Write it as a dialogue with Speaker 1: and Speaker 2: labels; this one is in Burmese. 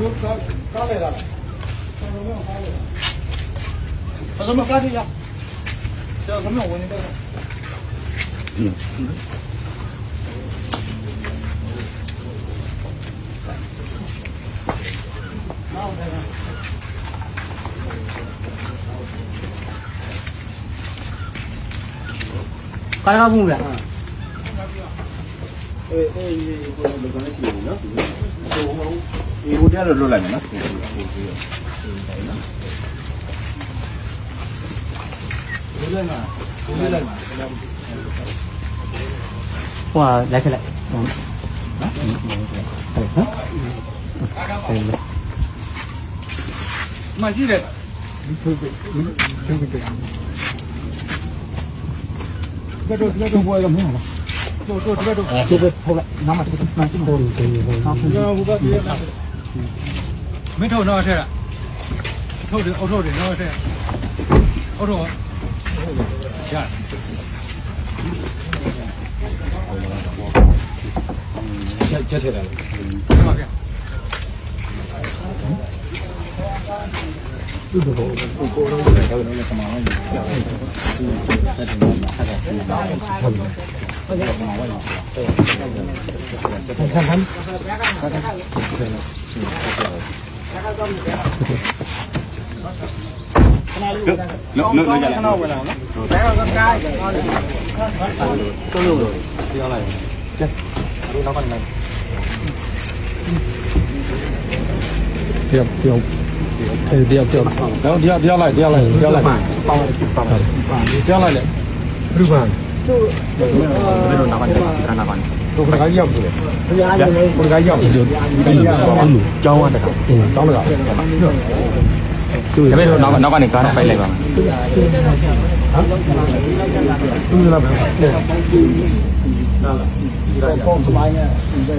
Speaker 1: မျိုးကားလေလားဘာလို့မကားရကျွန်တော်ဝင်နေတယ်ကားရဘူးလားအေးဘယ်လိုလဲရှိနေနော်ဒီဟိုတရားလွတ်လိုက်မယ်နော်哇，来开来，买几的？这个我也没有了。这个后来拿嘛这个拿这么多的，没偷那事了，偷的那事，偷下。接起来了。掉来，不管。没有拿完，看拿完。都不敢要不了，不敢要就交完的，交了。对，没有拿完你干回来吧？啊？都是那边。光出来呢，现在